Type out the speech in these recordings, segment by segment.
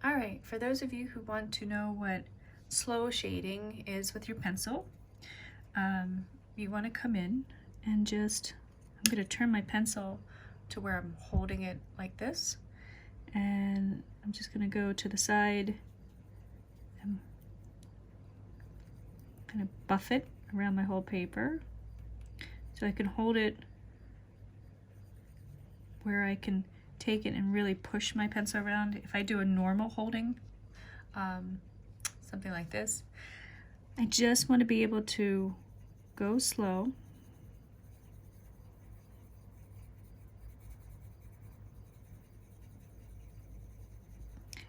All right, for those of you who want to know what slow shading is with your pencil, you want to come in and I'm going to turn my pencil to where I'm holding it like this, and I'm just going to go to the side and kind of buff it around my whole paper so I can hold it where I can take it and really push my pencil around. If I do a normal holding, something like this, I just want to be able to go slow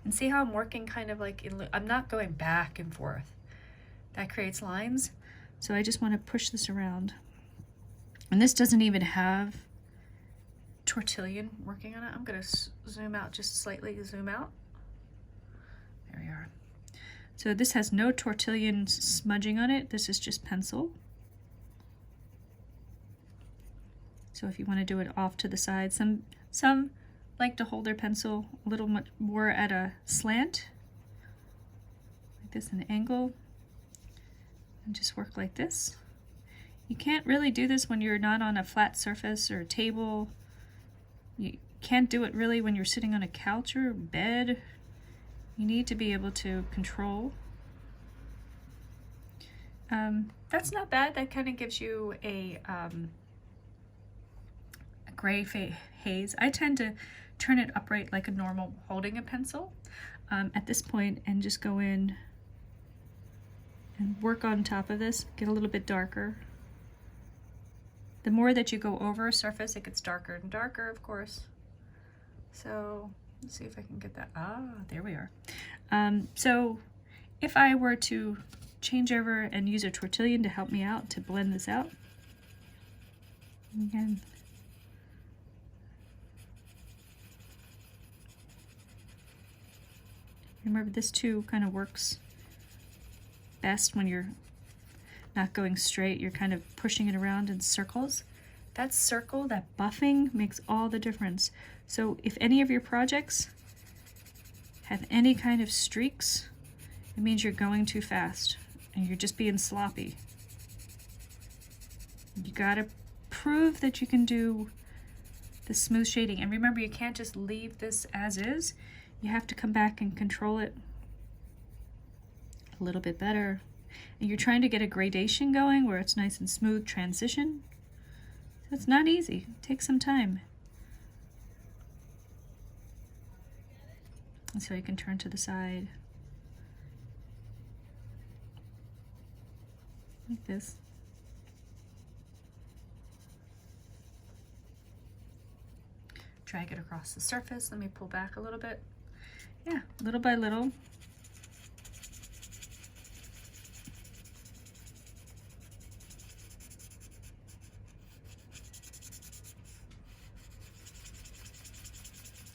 and see how I'm working kind of like I'm not going back and forth. That creates lines. So I just want to push this around. And this doesn't even have Tortillon working on it. I'm going to zoom out just slightly, zoom out. There we are. So this has no Tortillon smudging on it. This is just pencil. So if you want to do it off to the side, some like to hold their pencil a little much more at a slant, like this, an angle, and just work like this. You can't really do this when you're not on a flat surface or a table. You can't do it really when you're sitting on a couch or bed. You need to be able to control. That's not bad. That kind of gives you a gray haze. I tend to turn it upright like a normal holding a pencil at this point, and just go in and work on top of this, get a little bit darker. The more that you go over a surface, it gets darker and darker, of course. So let's see if I can get that. Ah, there we are. So if I were to change over and use a Tortillon to help me out to blend this out, again, remember this too kind of works best when you're not going straight, you're kind of pushing it around in circles. That circle, that buffing makes all the difference. So if any of your projects have any kind of streaks, it means you're going too fast and you're just being sloppy. You gotta prove that you can do the smooth shading. And remember, you can't just leave this as is. You have to come back and control it a little bit better. And you're trying to get a gradation going where it's nice and smooth transition. So it's not easy. It takes some time. And so you can turn to the side like this. Drag it across the surface. Let me pull back a little bit. Yeah, little by little.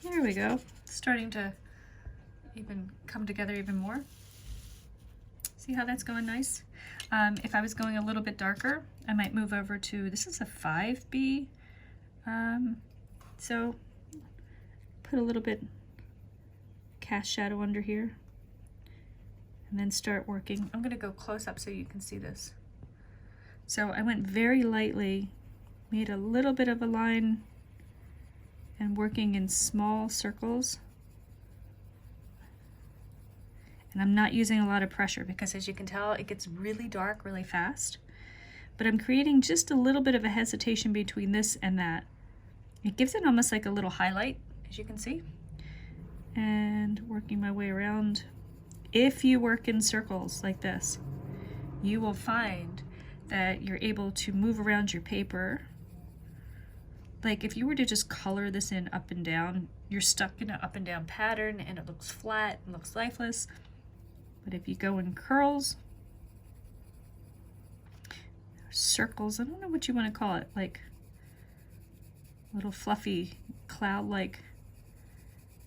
There we go. It's starting to even come together even more. See how that's going nice? If I was going a little bit darker, I might move over to, this is a 5B. So put a little bit cast shadow under here and then start working. I'm going to go close up so you can see this. So I went very lightly, made a little bit of a line, and working in small circles. And I'm not using a lot of pressure because, as you can tell, it gets really dark really fast. But I'm creating just a little bit of a hesitation between this and that. It gives it almost like a little highlight, as you can see. And working my way around. If you work in circles like this, you will find that you're able to move around your paper. Like if you were to just color this in up and down, you're stuck in an up and down pattern and it looks flat and looks lifeless. But if you go in curls, circles, I don't know what you want to call it, like little fluffy cloud-like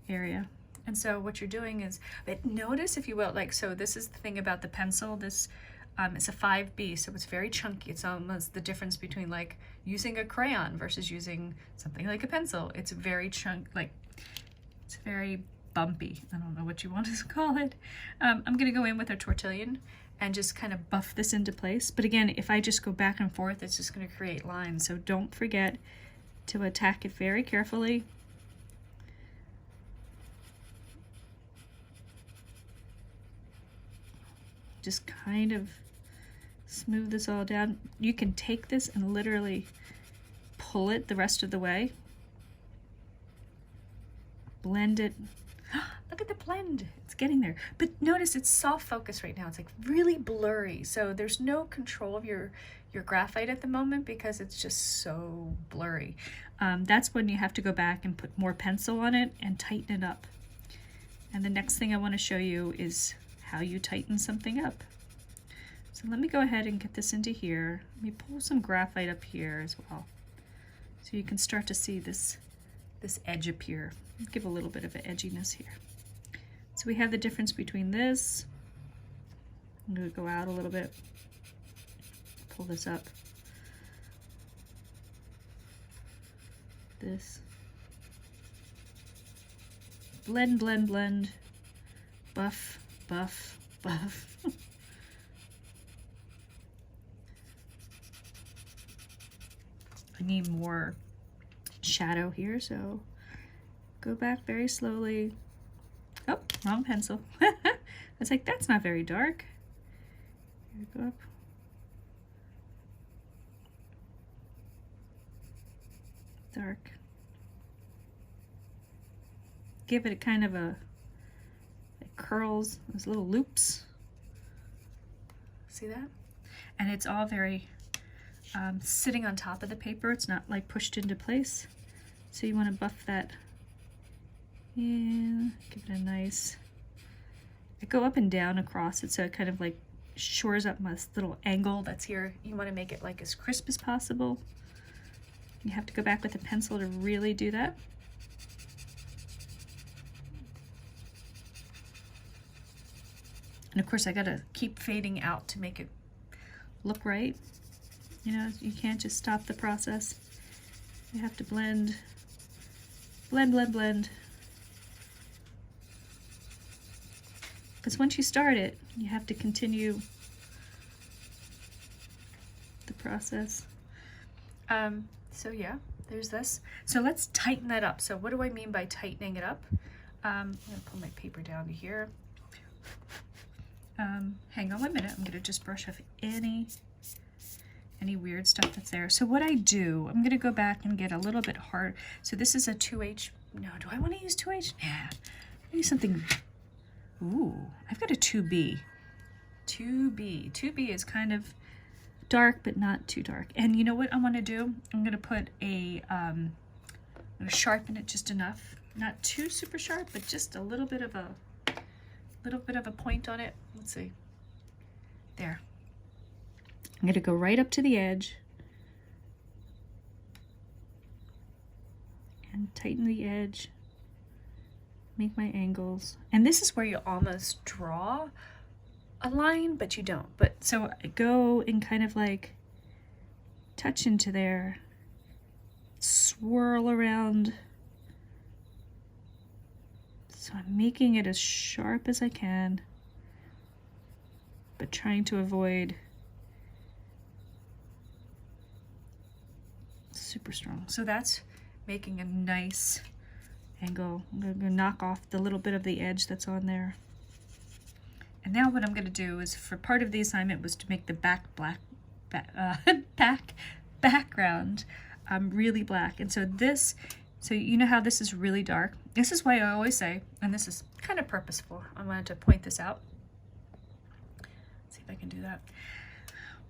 area. And so what you're doing is, but notice, if you will, like, so this is the thing about the pencil, this it's a 5B, so it's very chunky. It's almost the difference between like using a crayon versus using something like a pencil. It's very it's very bumpy. I don't know what you want to call it. I'm going to go in with a tortillon and just kind of buff this into place. But again, if I just go back and forth, it's just going to create lines. So don't forget to attack it very carefully. Just kind of smooth this all down. You can take this and literally pull it the rest of the way. Blend it. Look at the blend. It's getting there. But notice it's soft focus right now. It's like really blurry. So there's no control of your graphite at the moment because it's just so blurry. That's when you have to go back and put more pencil on it and tighten it up. And the next thing I want to show you is how you tighten something up. So let me go ahead and get this into here. Let me pull some graphite up here as well, so you can start to see this edge appear. Give a little bit of an edginess here. So we have the difference between this. I'm going to go out a little bit, pull this up. This. Blend, blend, blend. Buff, buff, buff. I need more shadow here, so go back very slowly. Oh, wrong pencil. I was like, that's not very dark. Here, go up. Dark. Give it a kind of a, it curls, those little loops. See that? And it's all very sitting on top of the paper. It's not like pushed into place. So you want to buff that in, give it a nice, I go up and down across it so it kind of like shores up my little angle that's here. You want to make it like as crisp as possible. You have to go back with a pencil to really do that. And of course I gotta keep fading out to make it look right. You know, you can't just stop the process. You have to blend, blend, blend, blend. Because once you start it, you have to continue the process. So yeah, there's this. So let's tighten that up. So what do I mean by tightening it up? I'm gonna pull my paper down to here. Hang on 1 minute. I'm gonna just brush off any weird stuff that's there. So what I do, I'm gonna go back and get a little bit hard. So this is a 2H. No, do I want to use 2H? Yeah, maybe something. Ooh, I've got a 2B. 2B is kind of dark, but not too dark. And you know what I want to do? I'm gonna put a, I'm gonna sharpen it just enough. Not too super sharp, but just a little bit of a point on it. Let's see. There. I'm going to go right up to the edge and tighten the edge, make my angles. And this is where you almost draw a line, but you don't. But so I go and kind of like touch into there, swirl around. So I'm making it as sharp as I can, but trying to avoid super strong. So that's making a nice angle. I'm going to knock off the little bit of the edge that's on there. And now what I'm going to do is, for part of the assignment was to make the background really black. And so this, so you know how this is really dark? This is why I always say, and this is kind of purposeful, I wanted to point this out. Let's see if I can do that.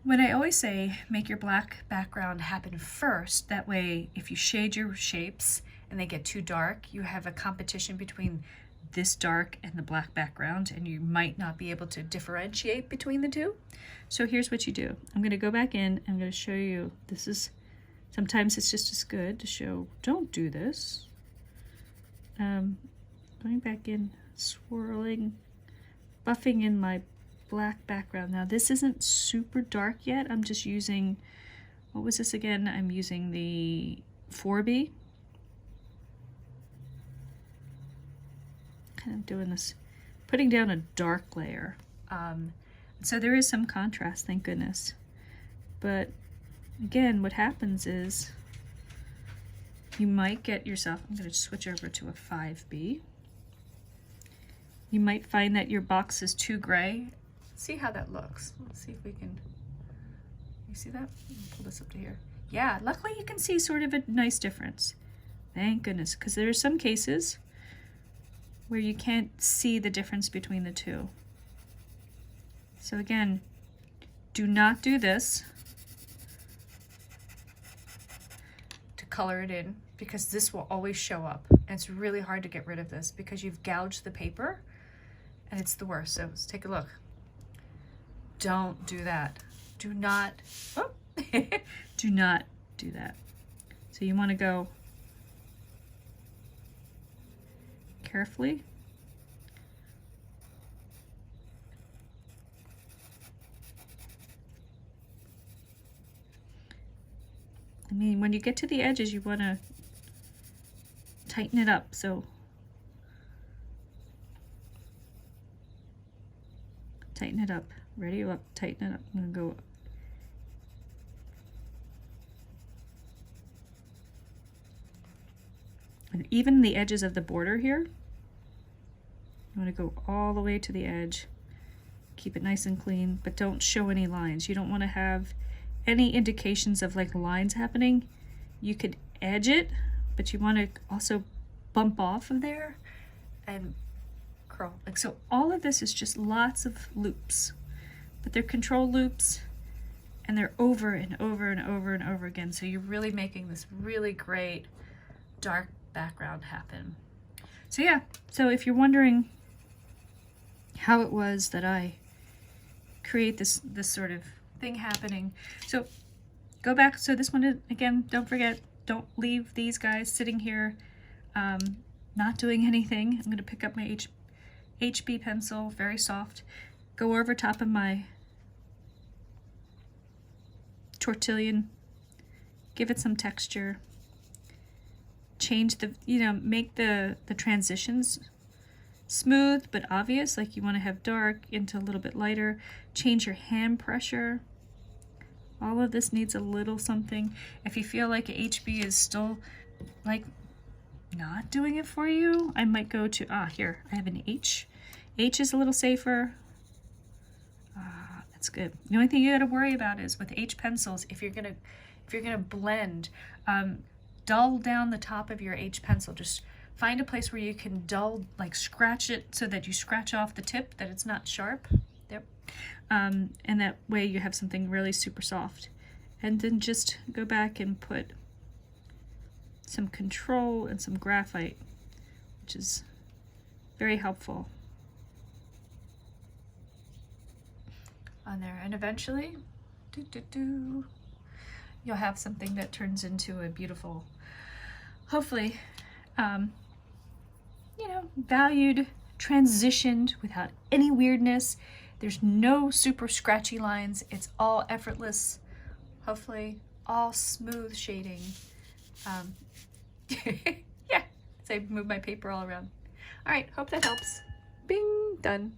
When I always say make your black background happen first, that way if you shade your shapes and they get too dark, you have a competition between this dark and the black background, and you might not be able to differentiate between the two. So here's what you do. I'm going to go back in, I'm going to show you, this is, sometimes it's just as good to show, don't do this. Going back in, swirling, buffing in my black background. Now this isn't super dark yet. I'm just using, what was this again? I'm using the 4B. kind of doing this, putting down a dark layer. So there is some contrast, thank goodness. But again, what happens is you might get yourself, I'm going to switch over to a 5B. You might find that your box is too gray. See how that looks. Let's see if we can, you see that? Pull this up to here. Yeah, luckily you can see sort of a nice difference. Thank goodness, because there are some cases where you can't see the difference between the two. So again, do not do this to color it in, because this will always show up. And it's really hard to get rid of this because you've gouged the paper and it's the worst. So let's take a look. Don't do that. Do not, oh, do not do that. So you want to go carefully. I mean, when you get to the edges, you want to tighten it up. So tighten it up. Ready? Up. Tighten it up. I'm going to go. And even the edges of the border here, you want to go all the way to the edge. Keep it nice and clean, but don't show any lines. You don't want to have any indications of like lines happening. You could edge it, but you want to also bump off of there and curl. Like so, all of this is just lots of loops, but they're control loops and they're over and over and over and over again. So you're really making this really great dark background happen. So yeah, so if you're wondering how it was that I create this sort of thing happening, so go back. So this one, again, don't forget, don't leave these guys sitting here not doing anything. I'm going to pick up my HB pencil, very soft, go over top of my tortillon, give it some texture, change the, make the transitions smooth but obvious, like you want to have dark into a little bit lighter, change your hand pressure. All of this needs a little something. If you feel like HB is still like not doing it for you, I might go to, here, I have an H. H is a little safer. That's good. The only thing you gotta worry about is with H pencils, if you're gonna blend, dull down the top of your H pencil. Just find a place where you can dull, like scratch it so that you scratch off the tip, that it's not sharp. Yep. And that way you have something really super soft. And then just go back and put some control and some graphite, which is very helpful on there. And eventually, you'll have something that turns into a beautiful, hopefully, valued, transitioned without any weirdness. There's no super scratchy lines. It's all effortless, hopefully all smooth shading. Yeah, so I move my paper all around. All right, hope that helps. Bing, done.